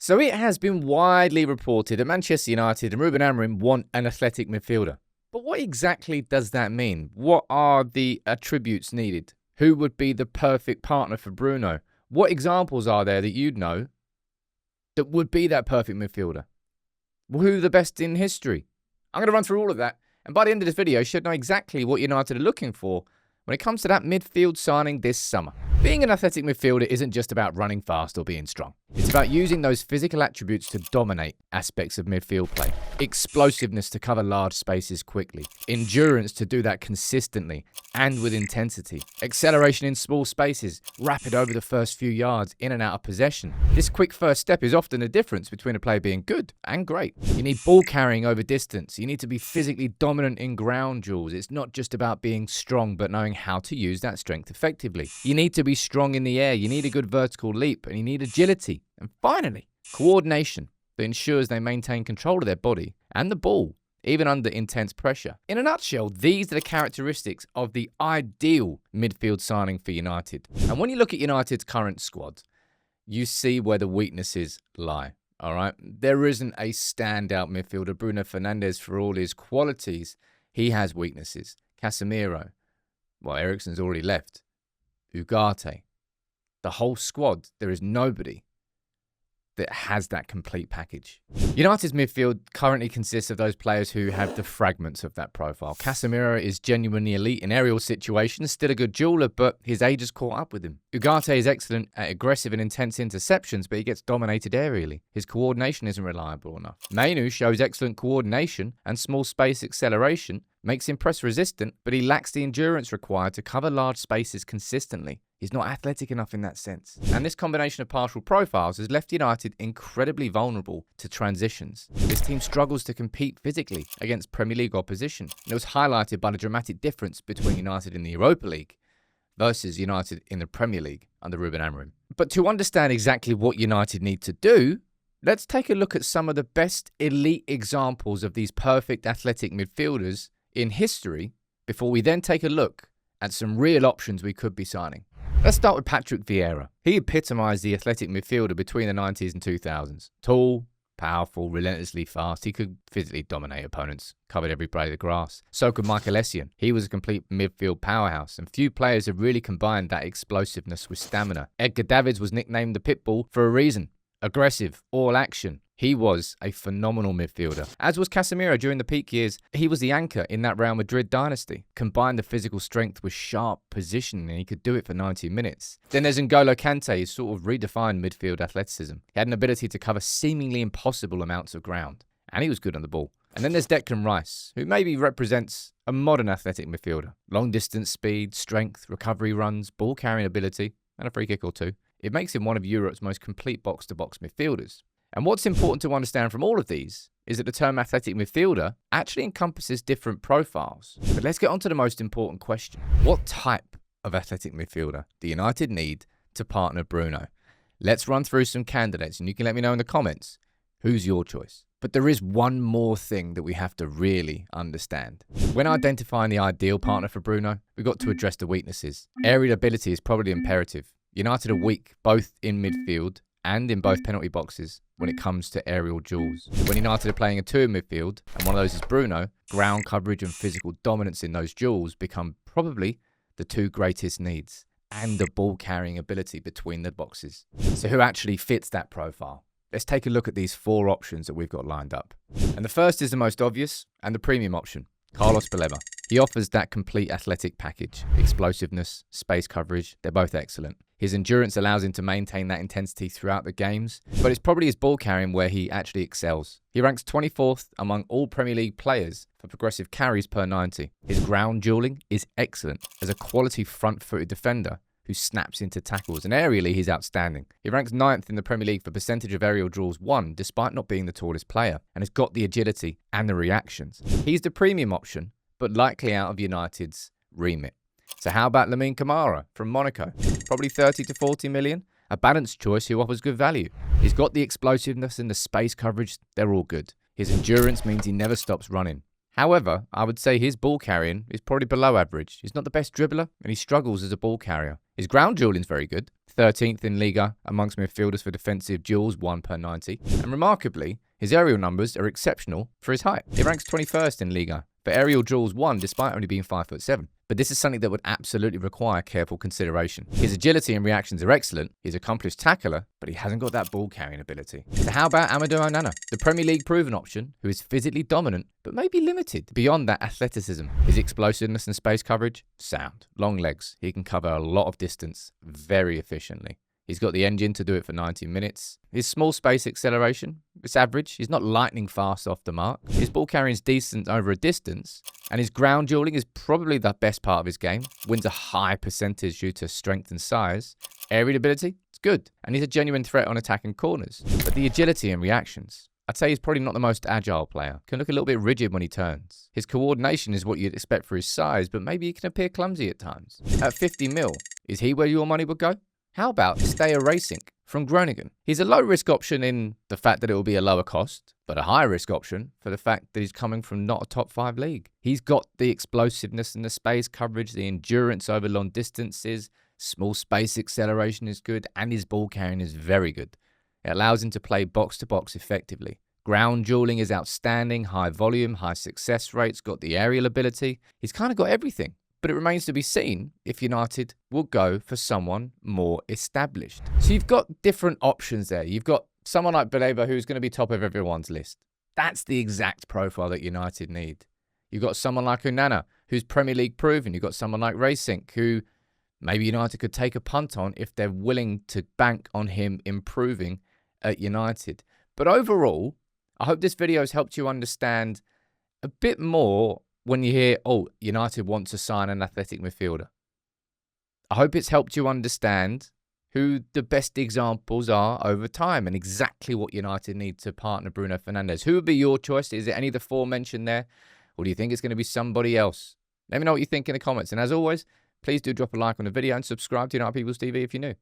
So it has been widely reported that Manchester United and Rúben Amorim want an athletic midfielder. But what exactly does that mean? What are the attributes needed? Who would be the perfect partner for Bruno? What examples are there that you'd know that would be that perfect midfielder? Who are the best in history? I'm going to run through all of that. And by the end of this video, you should know exactly what United are looking for when it comes to that midfield signing this summer. Being an athletic midfielder isn't just about running fast or being strong. It's about using those physical attributes to dominate aspects of midfield play. Explosiveness to cover large spaces quickly. Endurance to do that consistently and with intensity. Acceleration in small spaces. Rapid over the first few yards, in and out of possession. This quick first step is often the difference between a player being good and great. You need ball carrying over distance. You need to be physically dominant in ground duels. It's not just about being strong, but knowing how to use that strength effectively. You need to be strong in the air. You need a good vertical leap, and you need agility. And finally, coordination that ensures they maintain control of their body and the ball, even under intense pressure. In a nutshell, these are the characteristics of the ideal midfield signing for United. And when you look at United's current squad, you see where the weaknesses lie. All right, there isn't a standout midfielder. Bruno Fernandes, for all his qualities, he has weaknesses. Casemiro, well, Eriksen's already left. Ugarte, the whole squad, there is nobody that has that complete package. United's midfield currently consists of those players who have the fragments of that profile. Casemiro is genuinely elite in aerial situations, still a good jeweler, but his age has caught up with him. Ugarte is excellent at aggressive and intense interceptions, but he gets dominated aerially. His coordination isn't reliable enough. Mainu shows excellent coordination and small space acceleration, makes him press resistant, but he lacks the endurance required to cover large spaces consistently. He's not athletic enough in that sense. And this combination of partial profiles has left United incredibly vulnerable to transitions. This team struggles to compete physically against Premier League opposition. And it was highlighted by the dramatic difference between United in the Europa League versus United in the Premier League under Rúben Amorim. But to understand exactly what United need to do, let's take a look at some of the best elite examples of these perfect athletic midfielders in history before we then take a look at some real options we could be signing. Let's start with Patrick Vieira. He epitomised the athletic midfielder between the 90s and 2000s. Tall, powerful, relentlessly fast. He could physically dominate opponents, covered every blade of the grass. So could Michael Essien. He was a complete midfield powerhouse, and few players have really combined that explosiveness with stamina. Edgar Davids was nicknamed the Pitbull for a reason. Aggressive, all action. He was a phenomenal midfielder. As was Casemiro during the peak years. He was the anchor in that Real Madrid dynasty. Combined the physical strength with sharp positioning, and he could do it for 90 minutes. Then there's N'Golo Kante, who sort of redefined midfield athleticism. He had an ability to cover seemingly impossible amounts of ground, and he was good on the ball. And then there's Declan Rice, who maybe represents a modern athletic midfielder. Long distance speed, strength, recovery runs, ball carrying ability, and a free kick or two. It makes him one of Europe's most complete box-to-box midfielders. And what's important to understand from all of these is that the term athletic midfielder actually encompasses different profiles. But let's get on to the most important question. What type of athletic midfielder do United need to partner Bruno? Let's run through some candidates, and you can let me know in the comments who's your choice. But there is one more thing that we have to really understand. When identifying the ideal partner for Bruno, we've got to address the weaknesses. Aerial ability is probably imperative. United are weak both in midfield and in both penalty boxes when it comes to aerial duels. When United are playing a two in midfield, and one of those is Bruno, ground coverage and physical dominance in those duels become probably the two greatest needs, and the ball carrying ability between the boxes. So who actually fits that profile? Let's take a look at these four options that we've got lined up. And the first is the most obvious and the premium option, Carlos Baleba. He offers that complete athletic package. Explosiveness, space coverage, they're both excellent. His endurance allows him to maintain that intensity throughout the games, but it's probably his ball carrying where he actually excels. He ranks 24th among all Premier League players for progressive carries per 90. His ground dueling is excellent as a quality front-footed defender who snaps into tackles, and aerially he's outstanding. He ranks 9th in the Premier League for percentage of aerial duels won, despite not being the tallest player, and has got the agility and the reactions. He's the premium option, but likely out of United's remit. So how about Lamin Kamara from Monaco? Probably 30 to 40 million. A balanced choice who offers good value. He's got the explosiveness and the space coverage. They're all good. His endurance means he never stops running. However, I would say his ball carrying is probably below average. He's not the best dribbler, and he struggles as a ball carrier. His ground dueling is very good. 13th in Liga amongst midfielders for defensive duels, 1 per 90. And remarkably, his aerial numbers are exceptional for his height. He ranks 21st in Liga for aerial duels won despite only being 5'7". But this is something that would absolutely require careful consideration. His agility and reactions are excellent. He's an accomplished tackler, but he hasn't got that ball carrying ability. So how about Amado, the Premier League proven option, who is physically dominant, but maybe limited beyond that athleticism? His explosiveness and space coverage? Sound. Long legs. He can cover a lot of distance very efficiently. He's got the engine to do it for 90 minutes. His small space acceleration, it's average. He's not lightning fast off the mark. His ball carrying is decent over a distance. And his ground dueling is probably the best part of his game. Wins a high percentage due to strength and size. Aerial ability, it's good. And he's a genuine threat on attacking corners. But the agility and reactions, I'd say he's probably not the most agile player. Can look a little bit rigid when he turns. His coordination is what you'd expect for his size, but maybe he can appear clumsy at times. At 50 mil, is he where your money would go? How about Stay Racing from Groningen? He's a low-risk option in the fact that it will be a lower cost, but a high-risk option for the fact that he's coming from not a top 5 league. He's got the explosiveness and the space coverage, the endurance over long distances, small space acceleration is good, and his ball carrying is very good. It allows him to play box-to-box effectively. Ground dueling is outstanding, high volume, high success rates, got the aerial ability. He's kind of got everything. But it remains to be seen if United will go for someone more established. So you've got different options there. You've got someone like Bacca who's going to be top of everyone's list. That's the exact profile that United need. You've got someone like Granero who's Premier League proven. You've got someone like Racing who maybe United could take a punt on if they're willing to bank on him improving at United. But overall, I hope this video has helped you understand a bit more when you hear, oh, United want to sign an athletic midfielder. I hope it's helped you understand who the best examples are over time and exactly what United need to partner Bruno Fernandes. Who would be your choice? Is it any of the 4 mentioned there? Or do you think it's going to be somebody else? Let me know what you think in the comments. And as always, please do drop a like on the video and subscribe to United People's TV if you're new.